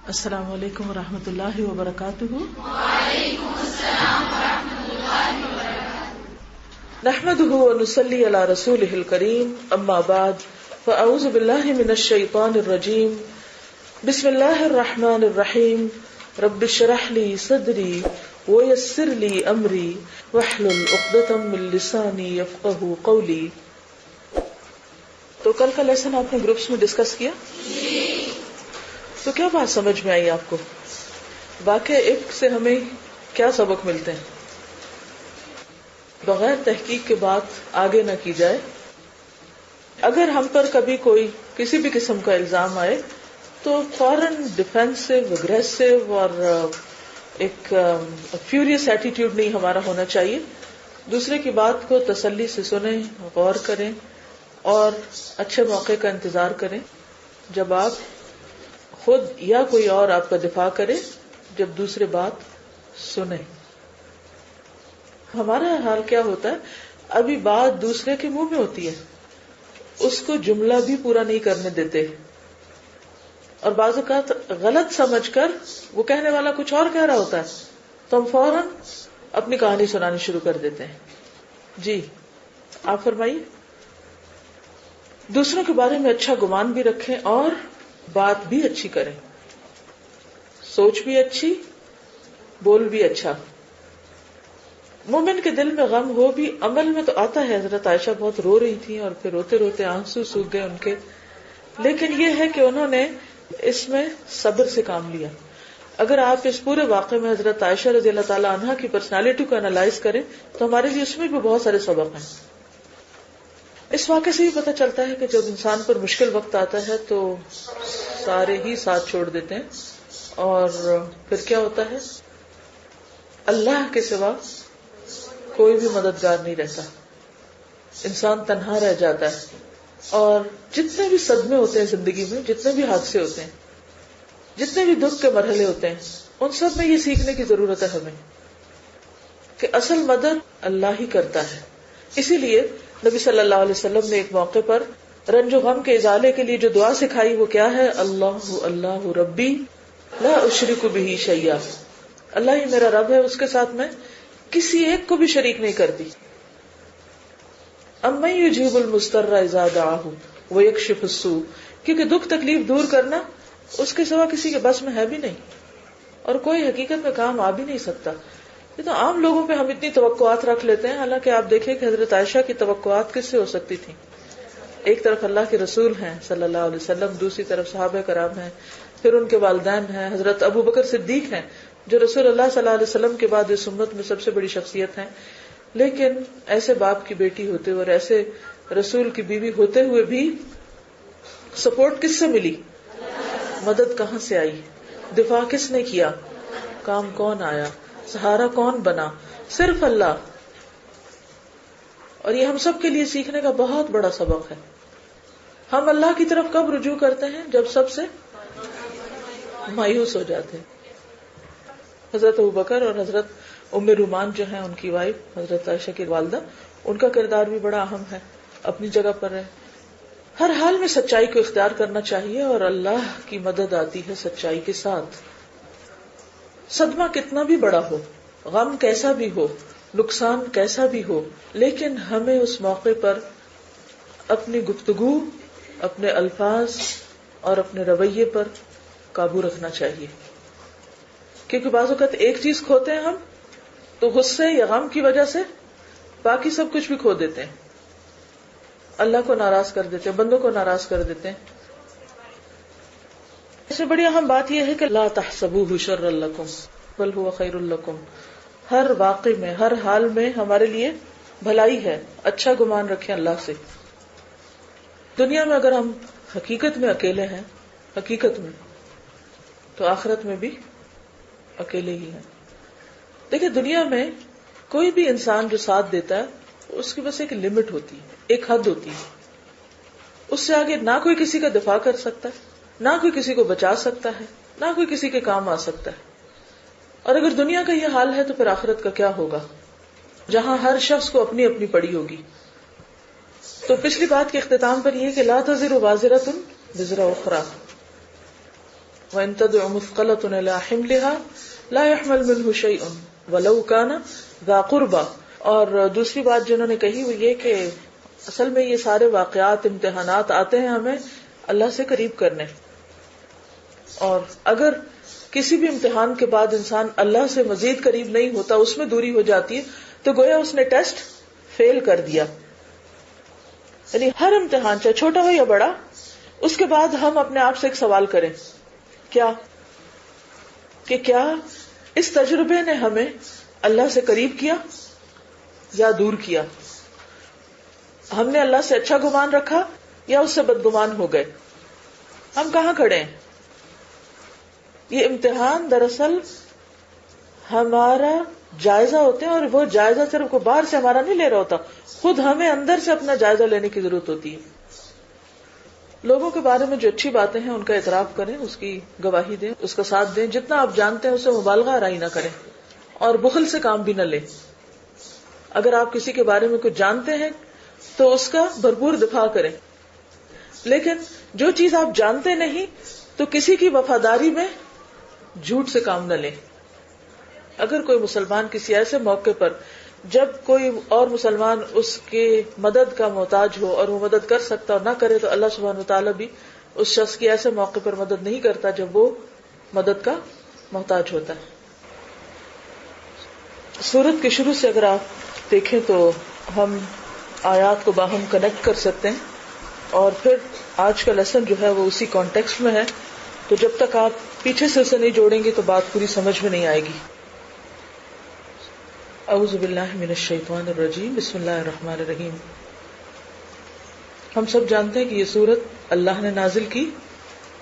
السلام علیکم ورحمۃ اللہ وبرکاتہ۔ وعلیکم السلام ورحمۃ اللہ وبرکاتہ۔ نحمده ونصلی علی رسولہ الکریم، اما بعد فاعوذ باللہ من الشیطان الرجیم، بسم اللہ الرحمن الرحیم، رب اشرح لی صدری ویسر لی امری واحلل عقدۃ من لسانی یفقہوا قولی۔ تو کل کا لیسن آپ نے گروپس میں ڈسکس کیا؟ تو کیا بات سمجھ میں آئی آپ کو؟ واقع عفق سے ہمیں کیا سبق ملتے ہیں؟ بغیر تحقیق کے بات آگے نہ کی جائے۔ اگر ہم پر کبھی کوئی کسی بھی قسم کا الزام آئے تو فوراً ڈیفینسو، اگریسو اور ایک فیوریس ایٹیٹیوڈ نہیں ہمارا ہونا چاہیے۔ دوسرے کی بات کو تسلی سے سنیں، غور کریں اور اچھے موقع کا انتظار کریں جب آپ خود یا کوئی اور آپ کا دفاع کرے، جب دوسرے بات سنیں۔ ہمارا حال کیا ہوتا ہے، ابھی بات دوسرے کے منہ میں ہوتی ہے، اس کو جملہ بھی پورا نہیں کرنے دیتے، اور بعض اوقات غلط سمجھ کر وہ کہنے والا کچھ اور کہہ رہا ہوتا ہے تو ہم فوراً اپنی کہانی سنانی شروع کر دیتے ہیں۔ جی آپ فرمائیے۔ دوسروں کے بارے میں اچھا گمان بھی رکھیں اور بات بھی اچھی کریں، سوچ بھی اچھی، بول بھی اچھا۔ مومن کے دل میں غم ہو بھی عمل میں تو آتا ہے۔ حضرت عائشہ بہت رو رہی تھی اور پھر روتے روتے آنسو سوکھ گئے ان کے، لیکن یہ ہے کہ انہوں نے اس میں صبر سے کام لیا۔ اگر آپ اس پورے واقعے میں حضرت عائشہ رضی اللہ تعالی عنہا کی پرسنالٹی کو انالائز کریں تو ہمارے لیے اس میں بھی بہت سارے سبق ہیں۔ اس واقعے سے بھی پتہ چلتا ہے کہ جب انسان پر مشکل وقت آتا ہے تو سارے ہی ساتھ چھوڑ دیتے ہیں، اور پھر کیا ہوتا ہے، اللہ کے سوا کوئی بھی مددگار نہیں رہتا، انسان تنہا رہ جاتا ہے۔ اور جتنے بھی صدمے ہوتے ہیں زندگی میں، جتنے بھی حادثے ہوتے ہیں، جتنے بھی دکھ کے مرحلے ہوتے ہیں، ان سب میں یہ سیکھنے کی ضرورت ہے ہمیں کہ اصل مدد اللہ ہی کرتا ہے۔ اسی لیے نبی صلی اللہ علیہ وسلم نے ایک موقع پر رنج و غم کے ازالے کے لیے جو دعا سکھائی وہ کیا ہے؟ اللہ اللہ ربی لا اشرک بہ شیئا، اللہ ہی میرا رب ہے، اس کے ساتھ میں کسی ایک کو بھی شریک نہیں کرتی۔ امن یجیب المضطر اذا دعاہ ویکشف السوء، کیونکہ دکھ تکلیف دور کرنا اس کے سوا کسی کے بس میں ہے بھی نہیں، اور کوئی حقیقت میں کام آ بھی نہیں سکتا۔ یہ تو عام لوگوں پہ ہم اتنی توقعات رکھ لیتے ہیں، حالانکہ آپ دیکھیں کہ حضرت عائشہ کی توقعات کس سے ہو سکتی تھی؟ ایک طرف اللہ کے رسول ہیں صلی اللہ علیہ وسلم، دوسری طرف صحابہ کرام ہیں، پھر ان کے والدین ہیں، حضرت ابو بکر صدیق ہیں جو رسول اللہ صلی اللہ علیہ وسلم کے بعد اس امت میں سب سے بڑی شخصیت ہیں، لیکن ایسے باپ کی بیٹی ہوتے ہوئے اور ایسے رسول کی بیوی ہوتے ہوئے بھی سپورٹ کس سے ملی؟ مدد کہاں سے آئی؟ دفاع کس نے کیا؟ کام کون آیا؟ سہارا کون بنا؟ صرف اللہ۔ اور یہ ہم سب کے لیے سیکھنے کا بہت بڑا سبق ہے۔ ہم اللہ کی طرف کب رجوع کرتے ہیں؟ جب سب سے مایوس ہو جاتے ہیں۔ حضرت ابوبکر اور حضرت ام رومان جو ہیں، ان کی وائف حضرت عائشہ کی والدہ، ان کا کردار بھی بڑا اہم ہے، اپنی جگہ پر ہے۔ ہر حال میں سچائی کو اختیار کرنا چاہیے، اور اللہ کی مدد آتی ہے سچائی کے ساتھ۔ صدمہ کتنا بھی بڑا ہو، غم کیسا بھی ہو، نقصان کیسا بھی ہو، لیکن ہمیں اس موقع پر اپنی گفتگو، اپنے الفاظ اور اپنے رویے پر قابو رکھنا چاہیے، کیونکہ بعض اوقات ایک چیز کھوتے ہیں ہم تو غصے یا غم کی وجہ سے باقی سب کچھ بھی کھو دیتے ہیں، اللہ کو ناراض کر دیتے ہیں، بندوں کو ناراض کر دیتے ہیں۔ اس سے بڑی اہم بات یہ ہے کہ لا تحسبوه شرا لکم بل هو خیر لکم، ہر واقع میں، ہر حال میں ہمارے لیے بھلائی ہے، اچھا گمان رکھیں اللہ سے۔ دنیا میں اگر ہم حقیقت میں اکیلے ہیں، حقیقت میں، تو آخرت میں بھی اکیلے ہی ہیں۔ دیکھیں دنیا میں کوئی بھی انسان جو ساتھ دیتا ہے اس کی بس ایک لمٹ ہوتی ہے، ایک حد ہوتی ہے، اس سے آگے نہ کوئی کسی کا دفاع کر سکتا ہے، نہ کوئی کسی کو بچا سکتا ہے، نہ کوئی کسی کے کام آ سکتا ہے۔ اور اگر دنیا کا یہ حال ہے تو پھر آخرت کا کیا ہوگا، جہاں ہر شخص کو اپنی اپنی پڑی ہوگی۔ تو پچھلی بات کے اختتام پر یہ کہ لا تزر وازرۃ وزر اخری، وَإِن تَدْعُ مُثْقَلَةٌ إِلَىٰ حِمْلِهَا لَا يَحْمَلْ مِنْهُ شَيْءٌ وَلَوْ كَانَ ذَا قُرْبَىٰ۔ اور دوسری بات جنہوں نے کہی وہ یہ کہ اصل میں یہ سارے واقعات، امتحانات آتے ہیں ہمیں اللہ سے قریب کرنے، اور اگر کسی بھی امتحان کے بعد انسان اللہ سے مزید قریب نہیں ہوتا، اس میں دوری ہو جاتی ہے، تو گویا اس نے ٹیسٹ فیل کر دیا۔ یعنی ہر امتحان چاہے چھوٹا ہو یا بڑا، اس کے بعد ہم اپنے آپ سے ایک سوال کریں، کیا اس تجربے نے ہمیں اللہ سے قریب کیا یا دور کیا؟ ہم نے اللہ سے اچھا گمان رکھا یا اس سے بدگمان ہو گئے؟ ہم کہاں کھڑے ہیں؟ یہ امتحان دراصل ہمارا جائزہ ہوتے ہیں، اور وہ جائزہ صرف کو باہر سے ہمارا نہیں لے رہا ہوتا، خود ہمیں اندر سے اپنا جائزہ لینے کی ضرورت ہوتی ہے۔ لوگوں کے بارے میں جو اچھی باتیں ہیں ان کا اعتراف کریں، اس کی گواہی دیں، اس کا ساتھ دیں، جتنا آپ جانتے ہیں اسے مبالغہ آرائی نہ کریں، اور بخل سے کام بھی نہ لیں۔ اگر آپ کسی کے بارے میں کچھ جانتے ہیں تو اس کا بھرپور دفاع کریں، لیکن جو چیز آپ جانتے نہیں تو کسی کی وفاداری میں جھوٹ سے کام نہ لیں۔ اگر کوئی مسلمان کسی ایسے موقع پر جب کوئی اور مسلمان اس کے مدد کا محتاج ہو اور وہ مدد کر سکتا اور نہ کرے، تو اللہ سبحانہ وتعالیٰ بھی اس شخص کی ایسے موقع پر مدد نہیں کرتا جب وہ مدد کا محتاج ہوتا ہے۔ سورت کے شروع سے اگر آپ دیکھیں تو ہم آیات کو باہم کنیکٹ کر سکتے ہیں، اور پھر آج کا لیسن جو ہے وہ اسی کانٹیکسٹ میں ہے، تو جب تک آپ پیچھے سے اسے نہیں جوڑیں گے تو بات پوری سمجھ میں نہیں آئے گی۔ اعوذ باللہ من الشیطان الرجیم، بسم اللہ الرحمن الرحیم۔ ہم سب جانتے ہیں کہ یہ سورت اللہ نے نازل کی،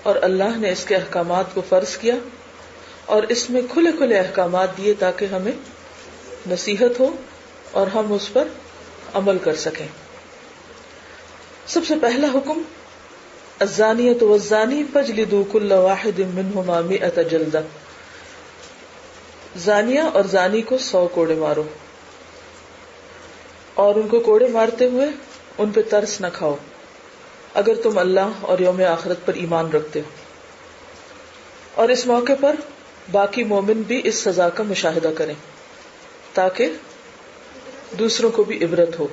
اور اللہ نے اس کے احکامات کو فرض کیا، اور اس میں کھلے کھلے احکامات دیے تاکہ ہمیں نصیحت ہو اور ہم اس پر عمل کر سکیں۔ سب سے پہلا حکم، الزانیۃ والزانی فاجلدوا کل واحد منہما 100 جلدہ، زانیہ اور زانی کو 100 کوڑے مارو، اور ان کو کوڑے مارتے ہوئے ان پہ ترس نہ کھاؤ اگر تم اللہ اور یوم آخرت پر ایمان رکھتے ہو۔ اور اس موقع پر باقی مومن بھی اس سزا کا مشاہدہ کریں تاکہ دوسروں کو بھی عبرت ہو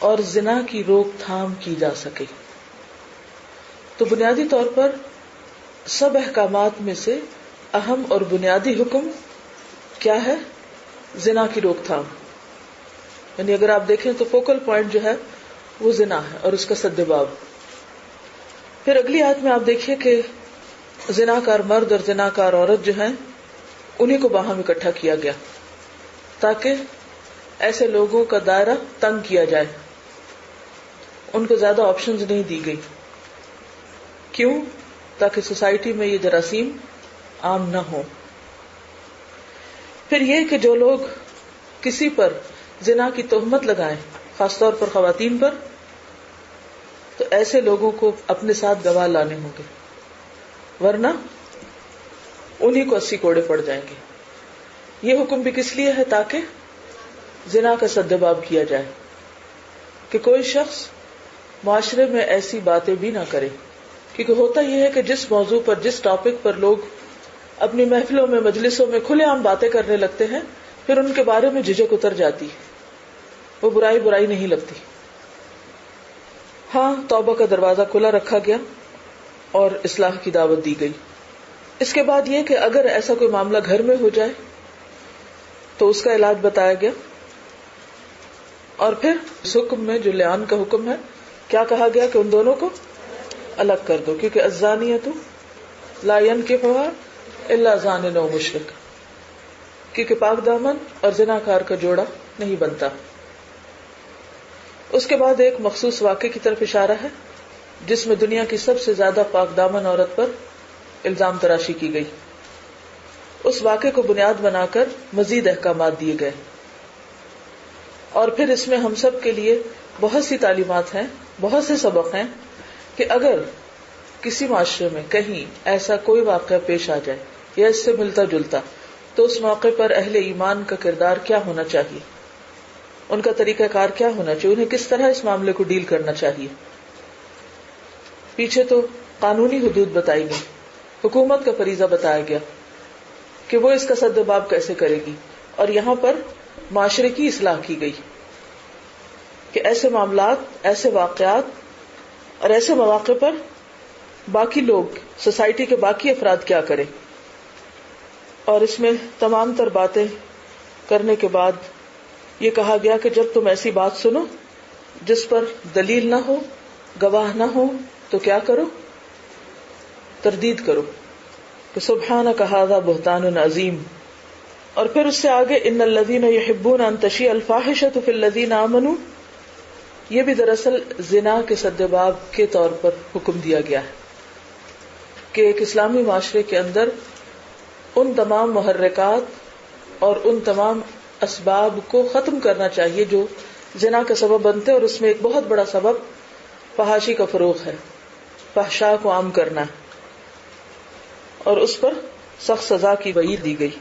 اور زنا کی روک تھام کی جا سکے۔ تو بنیادی طور پر سب احکامات میں سے اہم اور بنیادی حکم کیا ہے؟ زنا کی روک تھام۔ یعنی اگر آپ دیکھیں تو فوکل پوائنٹ جو ہے وہ زنا ہے اور اس کا سد باب۔ پھر اگلی آیت میں آپ دیکھیے کہ زناکار مرد اور زناکار عورت جو ہیں انہیں کو باہم اکٹھا کیا گیا تاکہ ایسے لوگوں کا دائرہ تنگ کیا جائے، ان کو زیادہ آپشنز نہیں دی گئی۔ کیوں؟ تاکہ سوسائٹی میں یہ جراثیم عام نہ ہو۔ پھر یہ کہ جو لوگ کسی پر زنا کی تہمت لگائیں، خاص طور پر خواتین پر، تو ایسے لوگوں کو اپنے ساتھ گواہ لانے ہوں گے، ورنہ انہیں کو 80 کوڑے پڑ جائیں گے۔ یہ حکم بھی کس لیے ہے؟ تاکہ زنا کا سدباب کیا جائے، کہ کوئی شخص معاشرے میں ایسی باتیں بھی نہ کرے، کیونکہ ہوتا یہ ہے کہ جس موضوع پر، جس ٹاپک پر لوگ اپنی محفلوں میں، مجلسوں میں کھلے عام باتیں کرنے لگتے ہیں، پھر ان کے بارے میں جھجک اتر جاتی، وہ برائی نہیں لگتی۔ ہاں، توبہ کا دروازہ کھلا رکھا گیا اور اصلاح کی دعوت دی گئی۔ اس کے بعد یہ کہ اگر ایسا کوئی معاملہ گھر میں ہو جائے تو اس کا علاج بتایا گیا، اور پھر اس حکم میں جو لعان کا حکم ہے، کیا کہا گیا کہ ان دونوں کو الگ کر دو، کیونکہ الزانیۃ لا ينکحها الا زان و مشرک، کیونکہ پاک دامن اور زناکار کا جوڑا نہیں بنتا۔ اس کے بعد ایک مخصوص واقعے کی طرف اشارہ ہے جس میں دنیا کی سب سے زیادہ پاک دامن عورت پر الزام تراشی کی گئی۔ اس واقعے کو بنیاد بنا کر مزید احکامات دیے گئے، اور پھر اس میں ہم سب کے لیے بہت سی تعلیمات ہیں، بہت سے سبق ہیں کہ اگر کسی معاشرے میں کہیں ایسا کوئی واقعہ پیش آ جائے یا اس سے ملتا جلتا، تو اس موقع پر اہل ایمان کا کردار کیا ہونا چاہیے، ان کا طریقہ کار کیا ہونا چاہیے، انہیں کس طرح اس معاملے کو ڈیل کرنا چاہیے۔ پیچھے تو قانونی حدود بتائی گئی، حکومت کا فریضہ بتایا گیا کہ وہ اس کا سد باب کیسے کرے گی، اور یہاں پر معاشرے کی اصلاح کی گئی کہ ایسے معاملات، ایسے واقعات اور ایسے مواقع پر باقی لوگ، سوسائٹی کے باقی افراد کیا کریں. اور اس میں تمام تر باتیں کرنے کے بعد یہ کہا گیا کہ جب تم ایسی بات سنو جس پر دلیل نہ ہو، گواہ نہ ہو، تو کیا کرو؟ تردید کرو کہ سبحانک ھذا بہتان عظیم. اور پھر اس سے آگے ان الذین یحبون ان تشیع الفاحشۃ فی الذین آمنوا، یہ بھی دراصل زنا کے سدباب کے طور پر حکم دیا گیا ہے کہ ایک اسلامی معاشرے کے اندر ان تمام محرکات اور ان تمام اسباب کو ختم کرنا چاہیے جو زنا کا سبب بنتے ہیں، اور اس میں ایک بہت بڑا سبب فحاشی کا فروغ ہے، فحشاء کو عام کرنا ہے، اور اس پر سخت سزا کی وعید دی گئی.